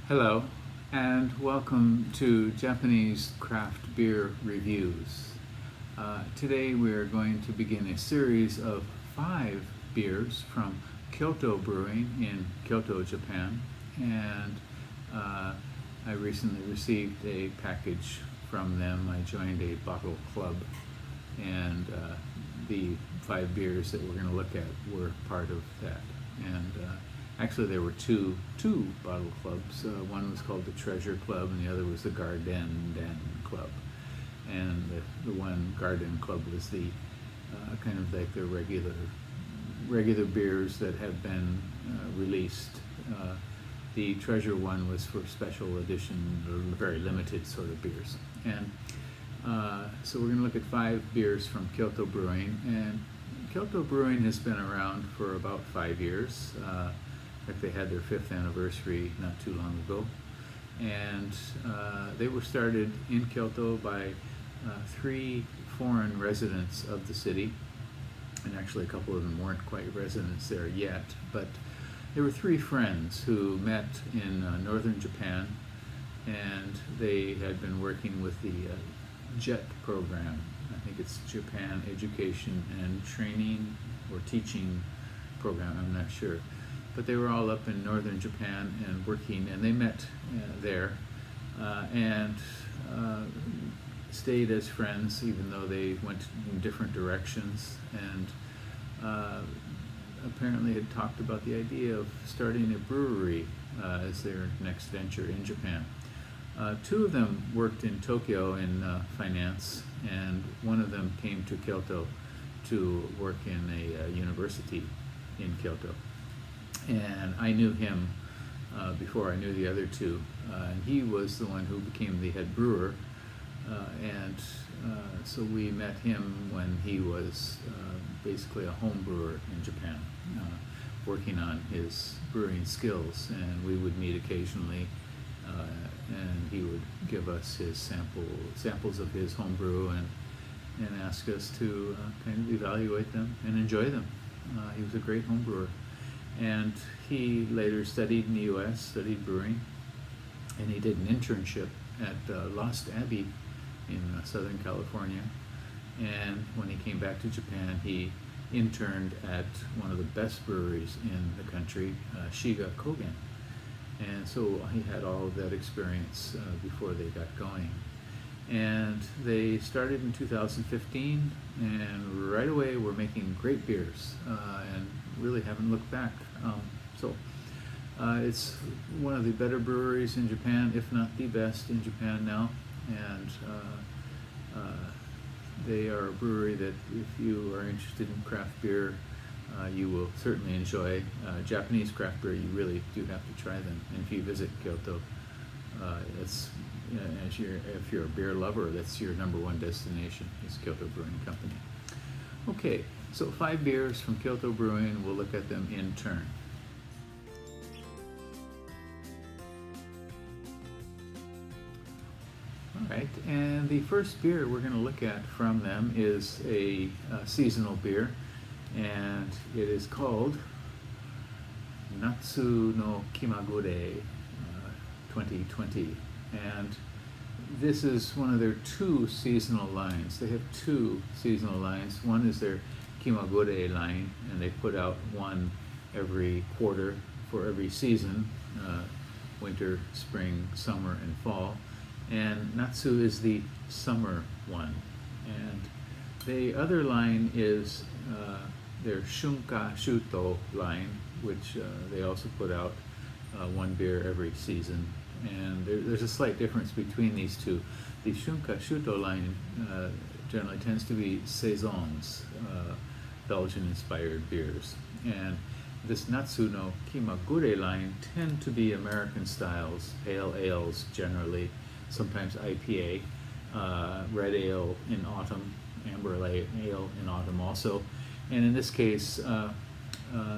Hello, and welcome to Japanese craft beer reviews. Today we are going to begin a series of 5 beers from Kyoto Brewing in Kyoto, Japan. And I recently received a package from them. I joined a bottle club, and the 5 beers that we're going to look at were part of that. And actually, there were two bottle clubs. One was called the Treasure Club, and the other was the Garden Den Club. And the one Garden Club was the kind of like the regular beers that have been released. The Treasure one was for special edition, very limited sort of beers. And so we're going to look at 5 beers from Kyoto Brewing. And Kyoto Brewing has been around for about 5 years. In fact, they had their 5th anniversary not too long ago. And they were started in Kyoto by 3 foreign residents of the city. And actually, a couple of them weren't quite residents there yet. But there were 3 friends who met in northern Japan, and they had been working with the JET program. I think it's Japan Education and Training or Teaching Program, I'm not sure. But they were all up in northern Japan and working, and they met there and stayed as friends, even though they went in different directions, and apparently had talked about the idea of starting a brewery as their next venture in Japan. 2 of them worked in Tokyo in finance, and one of them came to Kyoto to work in a university in Kyoto. And I knew him before I knew the other 2. And he was the one who became the head brewer. So we met him when he was basically a home brewer in Japan, working on his brewing skills. And we would meet occasionally, and he would give us his samples of his home brew and ask us to kind of evaluate them and enjoy them. He was a great home brewer. And he later studied in the U.S., studied brewing, and he did an internship at Lost Abbey in Southern California. And when he came back to Japan, he interned at one of the best breweries in the country, Shiga Kogen. And so he had all of that experience before they got going. And they started in 2015, and right away we're making great beers and really haven't looked back. It's one of the better breweries in Japan, if not the best in Japan now. And they are a brewery that, if you are interested in craft beer, you will certainly enjoy. Japanese craft beer, you really do have to try them. And if you visit Kyoto, if you're a beer lover, that's your #1 destination, is Kyoto Brewing Company. Okay, so 5 beers from Kyoto Brewing. We'll look at them in turn. All right, and the first beer we're going to look at from them is a seasonal beer, and it is called Natsu no Kimagure 2020. And this is one of their 2 seasonal lines. They have 2 seasonal lines. One is their Kimagure line, and they put out one every quarter for every season, winter, spring, summer, and fall. And Natsu is the summer one. And the other line is their Shunka Shuto line, which they also put out one beer every season. And there's a slight difference between these 2. The Shunka Shuto line generally tends to be saisons, Belgian-inspired beers. And this Natsu no Kimagure line tend to be American styles, pale ales generally, sometimes IPA, red ale in autumn, amber ale in autumn also. And in this case,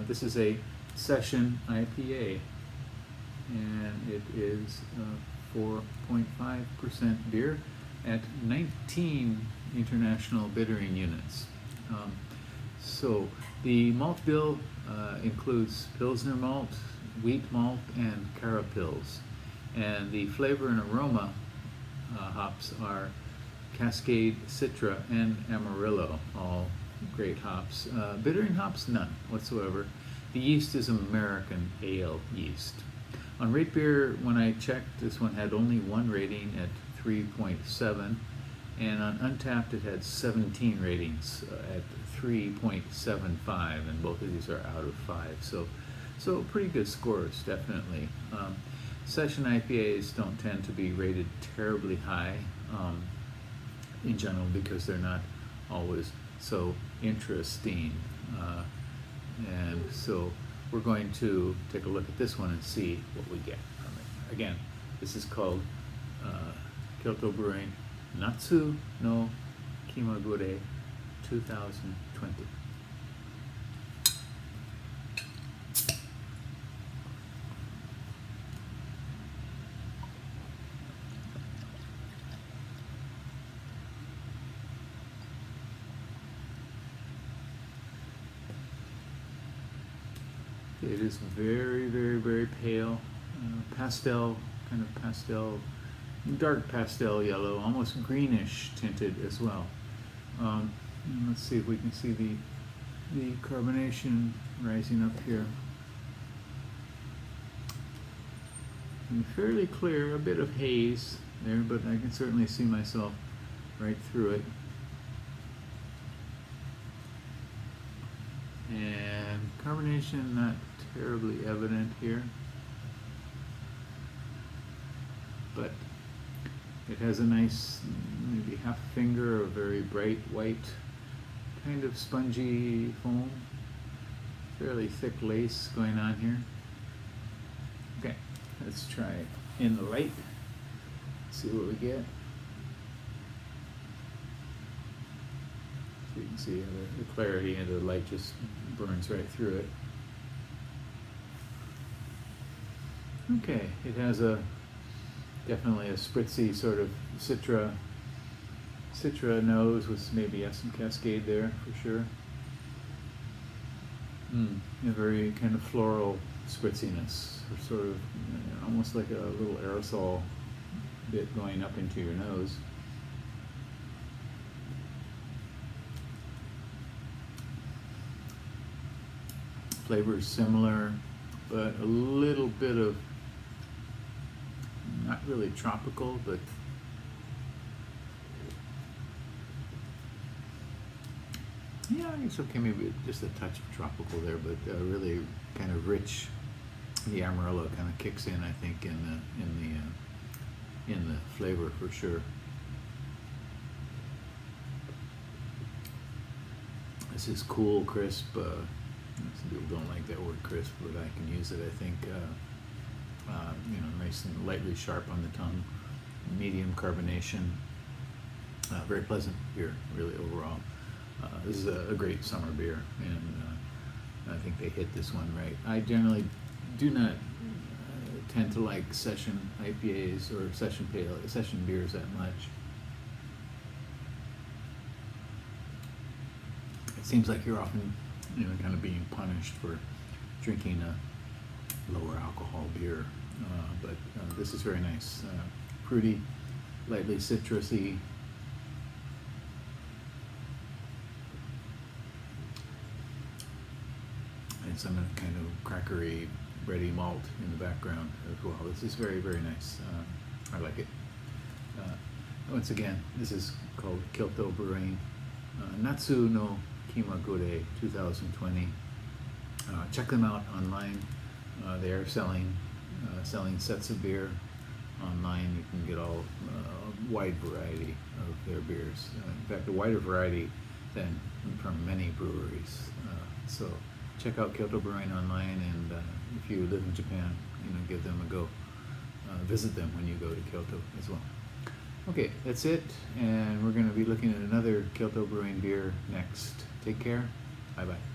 this is a session IPA, and it is 4.5% beer at 19 international bittering units. So the malt bill includes Pilsner malt, wheat malt, and Carapils. And the flavor and aroma hops are Cascade, Citra, and Amarillo, all great hops. Bittering hops, none whatsoever. The yeast is American ale yeast. On Rate Beer, when I checked, this one had only one rating at 3.7, and on Untapped it had 17 ratings at 3.75, and both of these are out of 5. So pretty good scores, definitely. Session IPAs don't tend to be rated terribly high in general because they're not always so interesting. And so we're going to take a look at this one and see what we get from it. Again, this is called Kyoto Brewing Natsu no Kimagure 2020. It is very, very, very pale, pastel, kind of pastel, dark pastel yellow, almost greenish tinted as well. Let's see if we can see the carbonation rising up here. And fairly clear, a bit of haze there, but I can certainly see myself right through it. And carbonation not terribly evident here, but it has a nice, maybe half finger of very bright white, kind of spongy foam, fairly thick lace going on here. Okay, let's try it in the light, see what we get. So you can see how the clarity and the light just burns right through it. Okay, it has definitely a spritzy sort of citra nose with maybe some Cascade there for sure. A very kind of floral spritziness, or sort of almost like a little aerosol bit going up into your nose. Flavor is similar, but a little bit of, not really tropical, but yeah, it's okay, maybe just a touch of tropical there, but really kind of rich. The Amarillo kind of kicks in, I think, in the flavor for sure. This is cool, crisp. Some people don't like that word crisp, but I can use it. I think nice and lightly sharp on the tongue, medium carbonation, very pleasant beer, really overall. This is a great summer beer, and I think they hit this one right. I generally do not tend to like session IPAs or session beers that much. It seems like you're often kind of being punished for drinking a lower alcohol beer, but this is very nice, fruity, lightly citrusy, and some kind of crackery, bready malt in the background as well. This is very, very nice. I like it. Once again, this is called Kyoto Brewing Natsu no Kimagure 2020. Check them out online. They are selling sets of beer online. You can get a wide variety of their beers. In fact, a wider variety than from many breweries. So check out Kyoto Brewing online, and if you live in Japan, give them a go. Visit them when you go to Kyoto as well. Okay, that's it, and we're going to be looking at another Kyoto Brewing beer next. Take care. Bye-bye.